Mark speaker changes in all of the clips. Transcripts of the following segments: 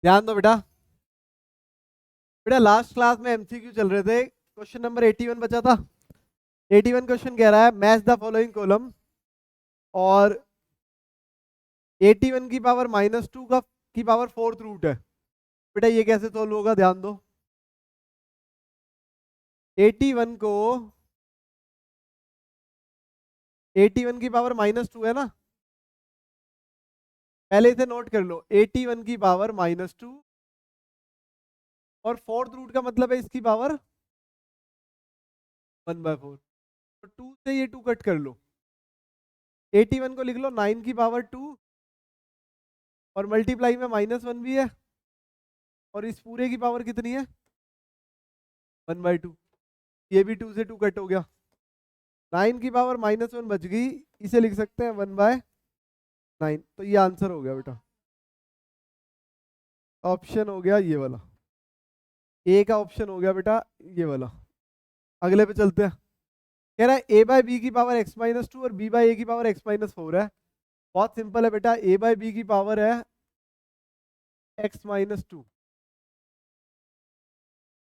Speaker 1: ध्यान दो बेटा। बेटा लास्ट क्लास में एमसीक्यू चल रहे थे, क्वेश्चन नंबर 81 बचा था। 81 क्वेश्चन कह रहा है मैच द फॉलोइंग कॉलम और 81 की पावर -2 की पावर फोर्थ रूट है। बेटा ये कैसे सोल्व होगा, ध्यान दो। 81 को 81 की पावर -2 है ना, पहले इसे नोट कर लो। 81 की पावर -2 और फोर्थ रूट का मतलब है इसकी पावर 1/4। तो 2 से ये 2 कट कर लो। 81 को लिख लो 9 की पावर 2 और मल्टीप्लाई में -1 भी है और इस पूरे की पावर कितनी है 1/2। ये भी 2 से 2 कट हो गया। 9 की पावर -1 बच गई, इसे लिख सकते हैं 1/9। तो ये आंसर हो गया बेटा, ऑप्शन हो गया ये वाला। ए का ऑप्शन हो गया बेटा ये वाला। अगले पे चलते हैं। कह रहा है ए बाई बी की पावर x-2 और बी बाई ए की पावर x-4 है। बहुत सिंपल है बेटा, ए बाई बी की पावर है x-2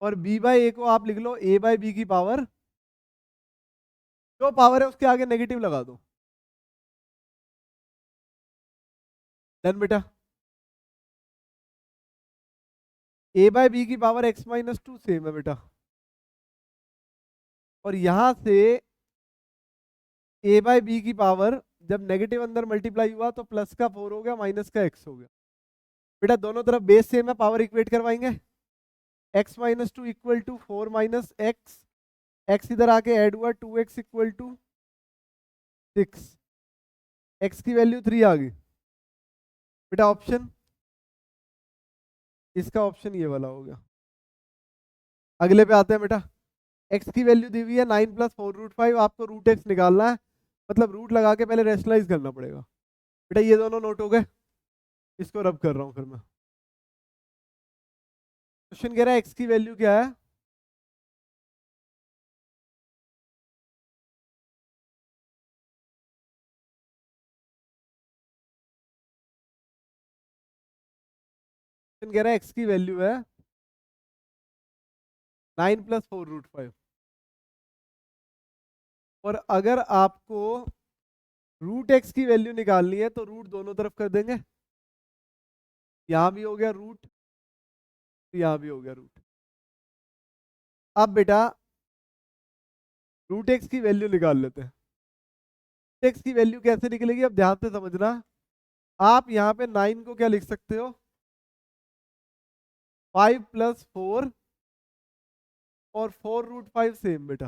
Speaker 1: और बी बाई ए को आप लिख लो ए बाई बी की पावर, जो पावर है उसके आगे नेगेटिव लगा दो। डन बेटा। ए बाई बी की पावर x-2 सेम है बेटा, और यहां से ए बाई बी की पावर जब नेगेटिव अंदर मल्टीप्लाई हुआ तो प्लस का 4 हो गया, माइनस का x हो गया। बेटा दोनों तरफ बेस सेम है, पावर इक्वेट करवाएंगे। x-2 equal to 4 minus x, x इधर आके ऐड हुआ 2x इक्वल टू 6, x की वैल्यू 3 आ गई। बेटा ऑप्शन, इसका ऑप्शन ये वाला हो गया। अगले पे आते हैं बेटा। x की वैल्यू दी हुई है 9 + 4√5, आपको रूट x निकालना है, मतलब रूट लगा के पहले रेशनलाइज करना पड़ेगा। बेटा ये दोनों नोट हो गए, इसको रब कर रहा हूँ फिर मैं। क्वेश्चन कह रहा है x की वैल्यू क्या है, क्वेश्चन कह रहा है x की वैल्यू है 9 + 4√5, और अगर आपको रूट x की वैल्यू निकालनी है तो रूट दोनों तरफ कर देंगे। यहां भी हो गया रूट, यहां भी हो गया रूट। अब बेटा रूट x की वैल्यू निकाल लेते हैं। रूट x की वैल्यू कैसे निकलेगी, अब ध्यान से समझना। आप यहाँ पे 9 को क्या लिख सकते हो, 5 + 4 और 4√5 सेम बेटा।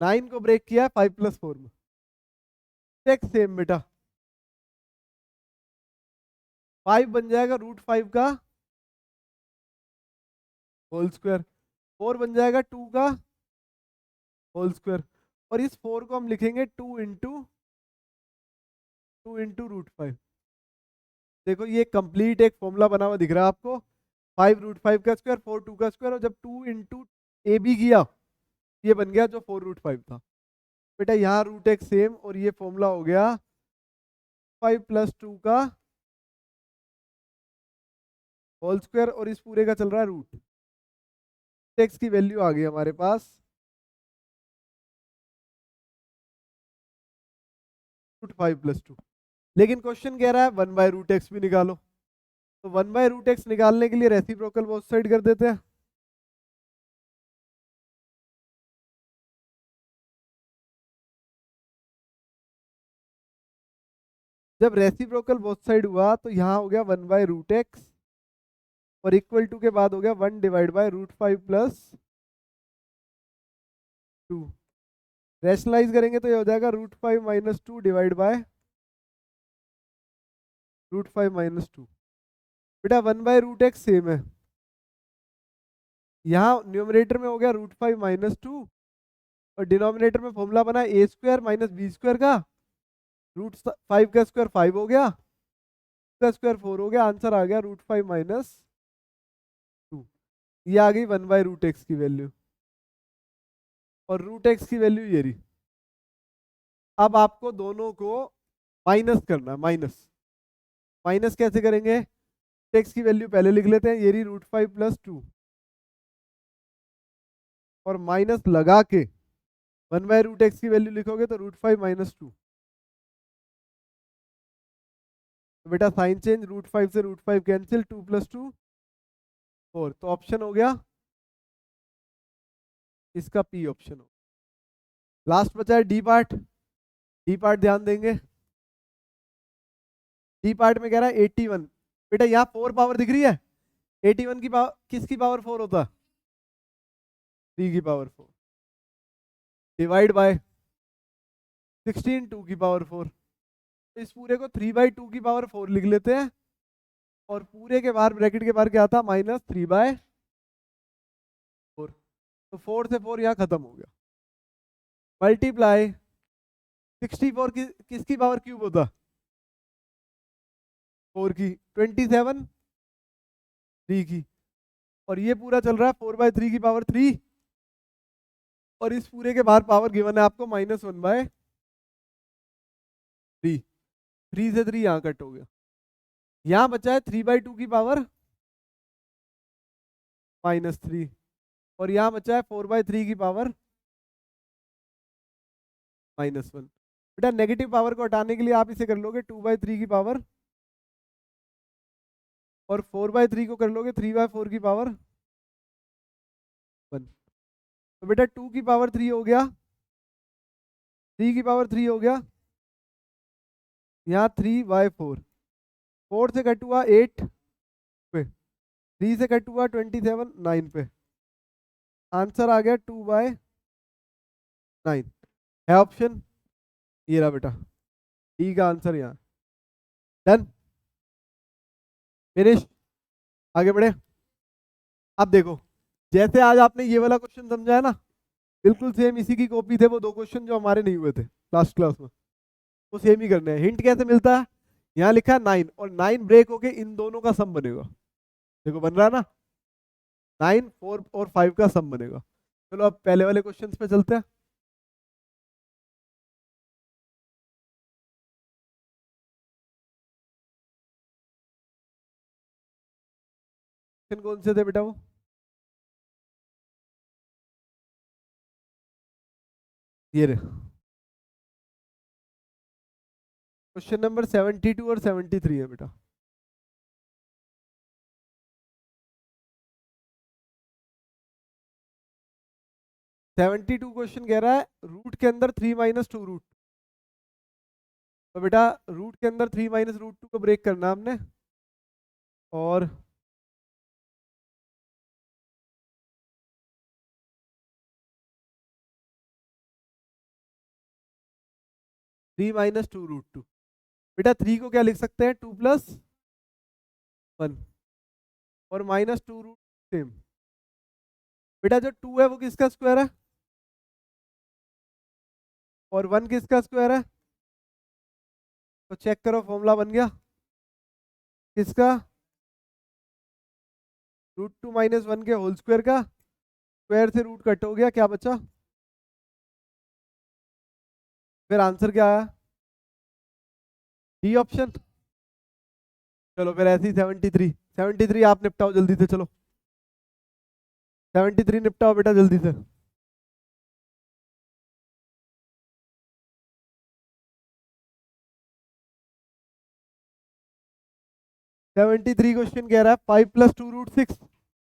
Speaker 1: 9 को ब्रेक किया 5 + 4 में, x सेम बेटा। 5 बन जाएगा √5 का होल स्क्वायर, 4 बन जाएगा 2 का होल स्क्वायर, और इस 4 को हम लिखेंगे 2 इंटू √5। देखो ये कंप्लीट एक फॉर्मूला बना हुआ दिख रहा है आपको, 5√5 का स्क्वायर 4 2 का स्क्वायर, और जब 2 इंटू किया ये बन गया जो 4√5 था। बेटा यहाँ रूट एक्स सेम, और ये फॉर्मूला हो गया 5 + 2 का होल स्क्वायर, और इस पूरे का चल रहा है रूट। एक्स की वैल्यू आ गई हमारे पास √5 + 2। लेकिन क्वेश्चन कह रहा है 1/√x भी निकालो, तो 1/√x निकालने के लिए रेसिप्रोकल बोथ साइड कर देते हैं। जब रेसिप्रोकल बोथ साइड हुआ तो यहाँ हो गया 1/√x और इक्वल टू के बाद हो गया 1/√5 + 2। रैशनलाइज करेंगे तो ये हो जाएगा √5 - 2 डिवाइड बाय √5 - 2। बेटा 1/√x सेम है, यहाँ न्यूमरेटर में हो गया √5 - 2 और डिनोमिनेटर में फॉर्मूला बना a² - b² का, √5 का स्क्वायर 5 हो गया, का स्क्वायर 4 हो गया, आंसर आ गया √5 - 2। ये आ गई 1/√x की वैल्यू, और √x की वैल्यू ये रही। अब आपको दोनों को माइनस करना है, माइनस। माइनस कैसे करेंगे, एक्स की वैल्यू पहले लिख लेते हैं, ये रही √5 + 2 और माइनस लगा के 1/√x की वैल्यू लिखोगे तो √5 - 2। तो बेटा साइन चेंज, √5 से √5 कैंसिल, 2 + 2 4। तो ऑप्शन हो गया इसका पी ऑप्शन हो। लास्ट बचा है डी पार्ट। डी पार्ट ध्यान देंगे। डी पार्ट में कह रहा है 81। बेटा यहाँ 4 पावर दिख रही है, 81 की पावर किसकी पावर 4 होता? 3 की पावर 4 डिवाइड बाय 16 2 की पावर 4। तो इस पूरे को 3/2 की पावर 4 लिख लेते हैं और पूरे के बाहर ब्रैकेट के बाहर क्या था -3/4। तो 4 से 4 यहाँ खत्म हो गया। मल्टीप्लाई 64 किसकी पावर क्यूब होता? 4 की। 27 3 की। और ये पूरा चल रहा है 4/3 की पावर 3 और इस पूरे के बाहर पावर गिवन है आपको -1/3। 3 से 3 यहाँ कट हो गया। यहाँ बचा है 3/2 की पावर -3 और यहाँ बचा है 4/3 की पावर -1। बेटा नेगेटिव पावर को हटाने के लिए आप इसे कर लोगे 2/3 की पावर और 4/3 को कर लोगे 3/4 की पावर 1। तो बेटा 2 की पावर 3 हो गया, 3 की पावर 3 हो गया, यहाँ 3/4। 4 से कट हुआ 8 पे, 3 से कट हुआ 27 9 पे। आंसर आ गया 2/9 है ऑप्शन। ये रहा बेटा डी का आंसर यहाँ। डन, फिनिश, आगे बढ़े। अब देखो जैसे आज आपने ये वाला क्वेश्चन समझा है ना, बिल्कुल सेम इसी की कॉपी थे वो 2 क्वेश्चन जो हमारे नहीं हुए थे लास्ट क्लास में, वो सेम ही करने हैं। हिंट कैसे मिलता है? यहाँ लिखा है 9 और 9 ब्रेक होके इन दोनों का सम बनेगा। देखो बन रहा है ना, 9 4 और 5 का सम बनेगा। चलो अब पहले वाले क्वेश्चन पे चलते हैं। क्वेश्चन कौन से थे बेटा वो? ये रहे क्वेश्चन नंबर 72 और 73 है बेटा। 72 क्वेश्चन कह रहा है रूट के अंदर 3 - 2 रूट। तो बेटा रूट के अंदर 3 - √2 को ब्रेक करना हमने और 3 - 2√2। बेटा 3 को क्या लिख सकते हैं 2 + 1 और -2 रूट सेम। बेटा जो 2 है वो किसका स्क्वायर है और 1 किसका स्क्वायर है? तो चेक करो फॉर्मूला बन गया किसका, √2 - 1 के होल स्क्वायर का। स्क्वायर से रूट कट हो गया, क्या बचा? फिर आंसर क्या आया? D option. चलो फिर ऐसी 73 आप निपटाओ जल्दी से, चलो 73 निपटाओ बेटा जल्दी से। 73 क्वेश्चन कह रहा है 5 + 2√6।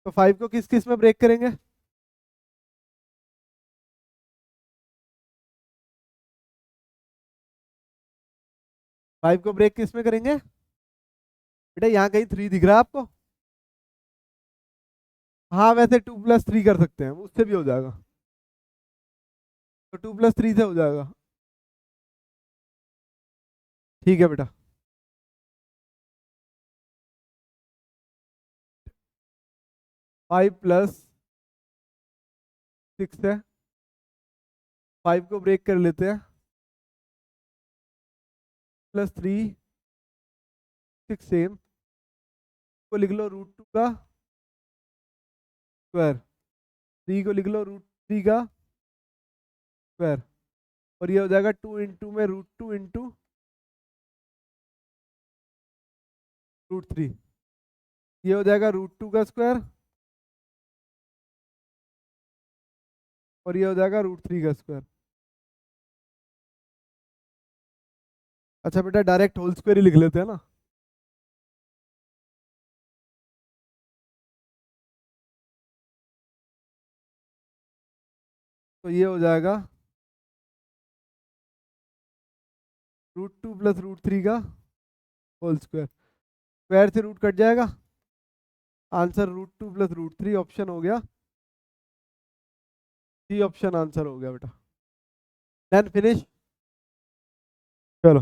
Speaker 1: तो 5 को किस किस में ब्रेक करेंगे? 5 को ब्रेक किस में करेंगे? बेटा यहाँ कहीं 3 दिख रहा है आपको? हाँ वैसे 2 + 3 कर सकते हैं, उससे भी हो जाएगा। तो 2 + 3 से हो जाएगा। ठीक है बेटा। 5 + 6 है, 5 को ब्रेक कर लेते हैं, +3 6 सेम को लिख लो √2 का स्क्वायर, 3 को लिख लो √3 का स्क्वायर और ये हो जाएगा 2 × में √2 × √3। ये हो जाएगा √2 का स्क्वायर और ये हो जाएगा √3 का स्क्वायर। अच्छा बेटा डायरेक्ट होल स्क्वायर ही लिख लेते हैं ना। तो ये हो जाएगा √2 प्लस √3 का होल स्क्वायर। स्क्वायर से रूट कट जाएगा, आंसर √2 प्लस √3 ऑप्शन हो गया, सी ऑप्शन आंसर हो गया बेटा। Then finish. चलो